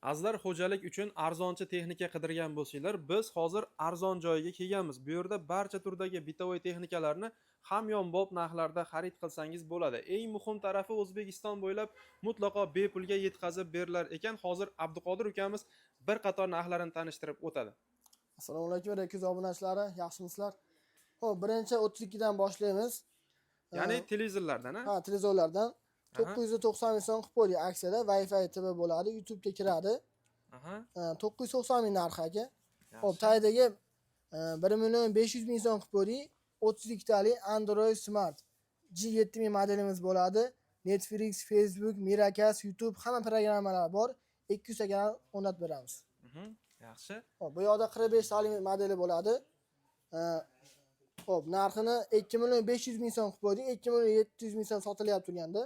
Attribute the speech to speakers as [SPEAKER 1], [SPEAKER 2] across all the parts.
[SPEAKER 1] Azlar xo'jalik uchun arzonchi texnika qidirgan bo'lsanglar, biz hozir arzon joyiga kelganmiz. Bu yerda barcha turdagi bitovoy texnikalarni hamyonbop narxlarda xarid qilsangiz bo'ladi. Eng muhim tarafi O'zbekiston bo'ylab mutlaqo bepulga yetkazib berilar ekan. Hozir Abduqodir ukamiz bir qator narxlarini tanishtirib o'tadi.
[SPEAKER 2] Assalomu alaykum Rekiz obunachilari, yaxshimisizlar? Xo'p, birinchi 32 dan boshlaymiz.
[SPEAKER 1] Ya'ni televizorlardan,
[SPEAKER 2] Ha, televizorlardan 990 ming so'm qilib qo'ydik aksiyada, Wi-Fi TV bo'ladi, YouTube'ga kiradi.
[SPEAKER 1] Aha.
[SPEAKER 2] 990 ming narxi aka. Xo'p, taydagi 1 million 500 ming so'm qilib qo'ydik. 32 talik Android Smart G7000 modelimiz bo'ladi. Netflix, Facebook, Miracast, YouTube hamma programmalar bor. 200 ta o'rnatib beramiz.
[SPEAKER 1] Yaxshi.
[SPEAKER 2] Xo'p, bu yoqda 45 talik modeli bo'ladi. Xo'p, narxini 2 million 500 ming so'm qilib qo'ydik. 2 million 700 ming so'm sotilyapti turganda.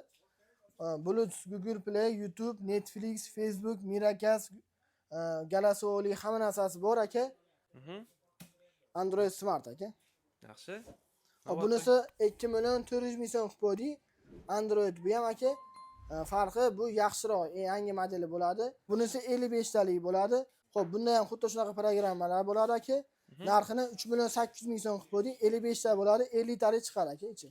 [SPEAKER 2] Bluetooth, Google Play, YouTube, Netflix, Facebook, Miracast, Galaxy Oli hamma narsasi bor aka. Android Smart aka.
[SPEAKER 1] Yaxshi.
[SPEAKER 2] Xo'p, bunisi 2 million 400 ming so'm qilib qo'ydik. Android bu ham aka. Farqi bu yaxshiroq, yangi modeli bo'ladi. Bunisi 55 talik bo'ladi. Xo'p, bunda ham xuddi shunaqa programmalar bo'ladi aka. Narxini 3 million 800 ming so'm qilib qo'ydik. 55 ta bo'ladi, 50 talik chiqadi aka ichi.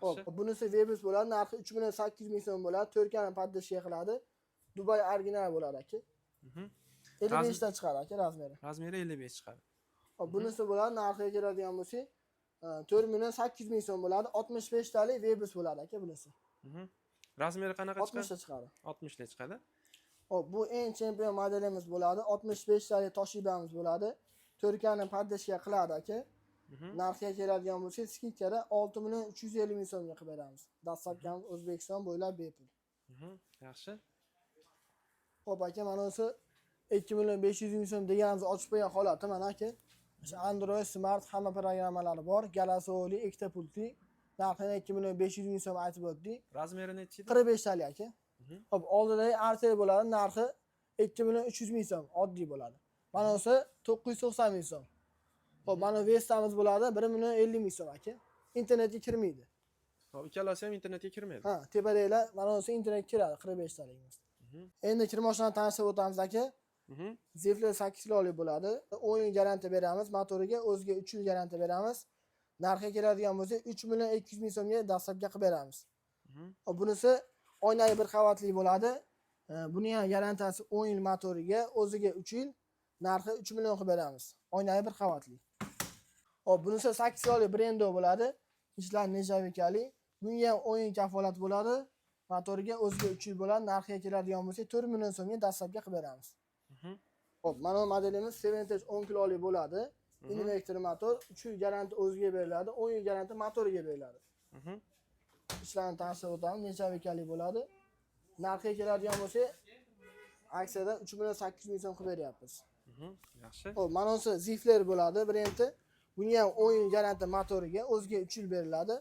[SPEAKER 2] Xo'p, bunisi Vebus bo'ladi. Narxi 3 million 800 ming so'm bo'ladi. Turkiyani poddashga qiladi. Dubai original bo'ladi aka. 55 ta chiqadi aka razmeri.
[SPEAKER 1] Razmeri 55 chiqadi.
[SPEAKER 2] Xo'p, bunisi bo'ladi. Narxiga keladigan bo'lsak, 4 million 800 ming so'm bo'ladi. 65 talik Vebus bo'ladi aka bunisi.
[SPEAKER 1] Razmeri qanaqa chiqadi?
[SPEAKER 2] 60 ta chiqadi.
[SPEAKER 1] 60 ta chiqadi.
[SPEAKER 2] Xo'p, bu eng chempion modelimiz bo'ladi. 65 talik Toshibamiz bo'ladi. Turkiyani poddashga qiladi aka. Narxiga keladigan bo'lsak, skidkada 6 million 350 ming so'mga qilib beramiz. Dastlabkamiz O'zbekiston bo'ylab bepul.
[SPEAKER 1] Yaxshi.
[SPEAKER 2] Xo'p aka, mana o'sha 2 million 500 ming so'm deganimiz ochib qo'ygan holati mana aka. O'sha Android Smart hamma programmalari bor. Galaxy Oli ikkita pultli. Narxini 2 million 500 ming so'm aytib o'tdik.
[SPEAKER 1] Razmeri nechi edi?
[SPEAKER 2] 45 talik aka. Xo'p, oldidagi RTL bo'ladi. Narxi 2 million 300 ming so'm oddiy bo'ladi. Mana o'sha 990 ming so'm. Xo'p, mana Vestamiz bo'ladi 1 million 50 ming so'm aka. Internetga kirmaydi.
[SPEAKER 1] Xo'p, ikkalasi ham internetga kirmaydi.
[SPEAKER 2] Ha, tepadagilar mana o'sha internetga kiradi 45 taligimiz. Endi kirmoshlarni tanishib o'tamiz aka. Zifler 8 kilolik bo'ladi. 10 yil garantiya beramiz. Motoriga o'ziga 3 yil garantiya beramiz. Narxiga keladigan bo'lsa 3 million 200 ming so'mga dastlabga qilib beramiz. Xo'p, bunisi oynali bir qavatli bo'ladi. Buni ham garantiyasi 10 yil motoriga, o'ziga 3 yil. Narxi 3 million qilib beramiz. Oynali bir qavatli. Xo'p, bunisi 8 kilolik Brendo bo'ladi. Ishlar nejavikali. Bunga ham 10 yil kafolat bo'ladi. Motoriga o'ziga 3 yil bo'ladi. Narxiga keladigan bo'lsa 4 million so'mga dastlabga qilib beramiz. Xo'p, mana bu modelimiz 7 10 kilolik bo'ladi. Inverter motor, 3 yil garantiya o'ziga beriladi, 10 yil garantiya motoriga beriladi. Ishlarni tanishib o'tamiz, necha bekalik bo'ladi. Narxiga keladigan bo'lsa, aksiyada 3 million 800 ming so'm qilib beryapmiz.
[SPEAKER 1] Yaxshi.
[SPEAKER 2] Xo'p, mana bu Zifler bo'ladi, birinchi. Bunga ham 10 yil garantiya motoriga, o'ziga 3 yil beriladi.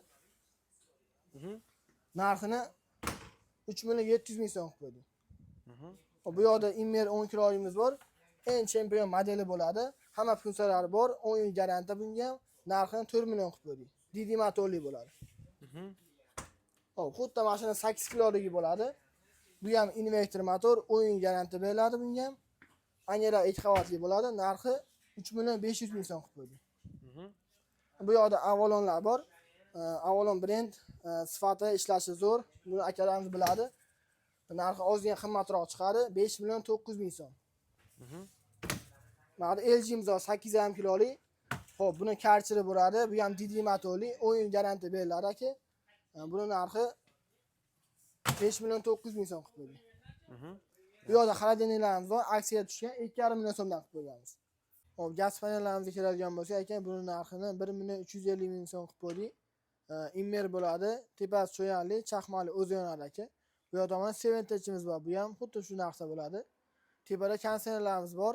[SPEAKER 2] Narxini 3 million 700 ming so'm qilib qo'ydik. Bu yoqda Immer 10 kiloligimiz bor. Eng chempion modeli bo'ladi. Hamma funksiyalari bor. 10 yil garantiya bunga ham. Narxini 4 million qilib qo'ydik. DD motorli bo'ladi. Xo'p, xuddi mashina 8 kiloligi bo'ladi. Bu ham inverter motor, 10 yil garantiya beriladi bunga ham. Anera 2 qavatli bo'ladi. Narxi 3 million 500 ming so'm qilib qo'ydik. Bu yoqda Avalonlar bor. Avalon brend, sifati, ishlashi zo'r. Buni akalarimiz biladi. Narxi ozgina qimmatroq chiqadi, 5 million 900 ming so'm. Mana LG'miz 8,5 kilolik. Xo'p, buni karchiri bo'ladi. Bu ham DD motorli, 10 yil garantiya beriladi aka. Buni narxi 5 million 900 ming so'm qilib qo'ydik. Bu yoqda xolodilniklarimiz bor, aksiyaga tushgan 2,5 million so'mdan qilib qo'yganmiz. Xo'p, gaz panellarimizga keladigan bo'lsa ekan, buni narxini 1 million 350 ming so'm qilib qo'ydik. Immer bo'ladi, tepasi cho'yanli, chaqmali o'zi yonadi aka. Bu yoqda mana 7'imiz bor. Bu ham xuddi shu narsa bo'ladi. Tepada konditsionerlarimiz bor.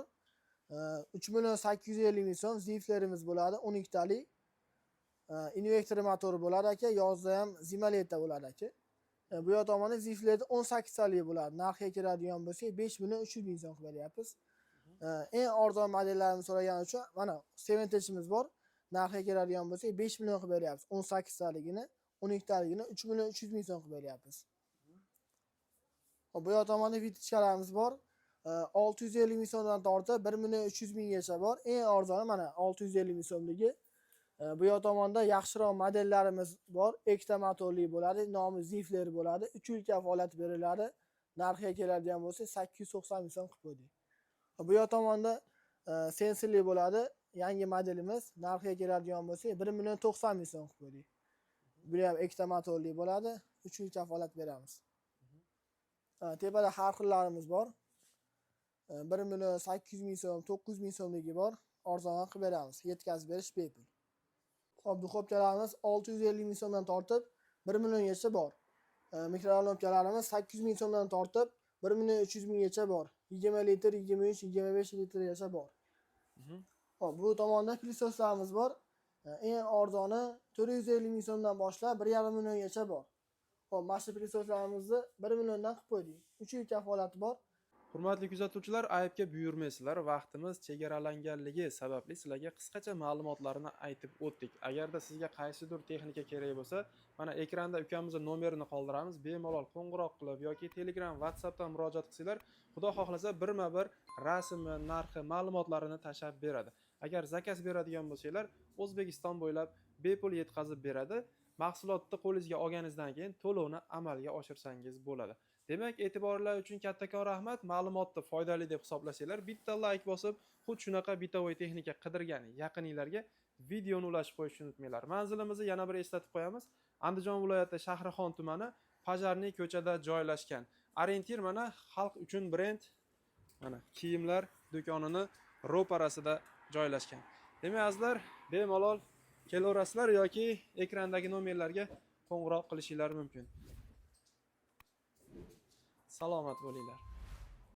[SPEAKER 2] 3 million 850 ming so'm Ziflerimiz bo'ladi, 12 talik. Inverter motori bo'ladi aka, yozda ham Zimaleta bo'ladi aka. Bu yoqda mana Ziflerda 18 talik bo'ladi. Narxiga keladigan bo'lsa 5 million 300 ming so'm qilib beryapmiz. Eng arzon modellarini so'ragani uchun mana 7'imiz bor. Narxiga keladigan bo'lsa 5 million qilib beryapmiz. 18 taligini, 12 taligini 3 million 300 ming so'm qilib beryapmiz. Bu yoqda mana vitichkalarimiz bor. 650 ming so'mdan tortib 1 300 minggacha bor. Eng arzoni mana 650 ming so'mligi. Bu yoq tomonda yaxshiroq modellarimiz bor. Ikkita motorli bo'ladi, nomi Zifler bo'ladi. 3 yil kafolat beriladi. Narxiga keladigan bo'lsa 890 ming so'm qilib qo'ydik. Bu yoq tomonda sensorli bo'ladi. Yangi modelimiz. Narxiga keladigan bo'lsa 1 90 ming so'm qilib qo'ydik. Bu ham ikkita motorli bo'ladi. 3 yil kafolat beramiz. Tepada har xillarimiz bor. 1 800 ming so'm, 900 ming so'mligi bor. Arzon qilib beramiz. Yetkazib berish bepul. Xo'p, duxovkalarimiz 650 ming so'mdan tortib 1 milliongacha bor. Mikrovolnovkalarimiz 800 ming so'mdan tortib 1 300 minggacha bor. 20 litr, 23, 25 litrgacha bor. Xo'p, bu tomonda plisoslarimiz bor. Eng arzoni 450 ming so'mdan boshlab 1,5 milliongacha bor. Xo'p, mana shu plisoslarimizni 1 milliondan qilib qo'ydik. 3 yil kafolati bor.
[SPEAKER 1] Hurmatli kuzatuvchilar, aybga buyurmaysizlar. Vaqtimiz chegaralanganligi sababli sizlarga qisqacha ma'lumotlarni aytib o'tdik. Agarda sizga qaysidir texnika kerak bo'lsa, mana ekranda ukamizning nomerini qoldiramiz. Bemalol qo'ng'iroq qilib yoki Telegram, WhatsAppdan murojaat qilsanglar, xudo xohlasa birma-bir rasmi, narxi, ma'lumotlarini tashab beradi. Agar zakaz beradigan bo'lsanglar, O'zbekiston bo'ylab bepul yetkazib beradi. Mahsulotni qo'lingizga olganingizdan keyin to'lovni amalga oshirsangiz bo'ladi. Demak, e'tiborlar uchun kattakon rahmat. Ma'lumotni foydali deb hisoblasanglar, bitta like bosib, xuddi shunaqa bitovoy texnika qidirgan yaqininglarga videoni ulashib qo'yishni unutmanglar. Manzilimizni yana bir eslatib qo'yamiz. Andijon viloyati Shahrixon tumani, Pajarniy ko'chada joylashgan. Orientir mana xalq uchun brend mana kiyimlar do'konini ro'parasida joylashgan. Demak, azizlar, bemalol kelaverasizlar yoki ekrandagi nomerlarga qo'ng'iroq qilishingiz mumkin. Salomat bo'linglar.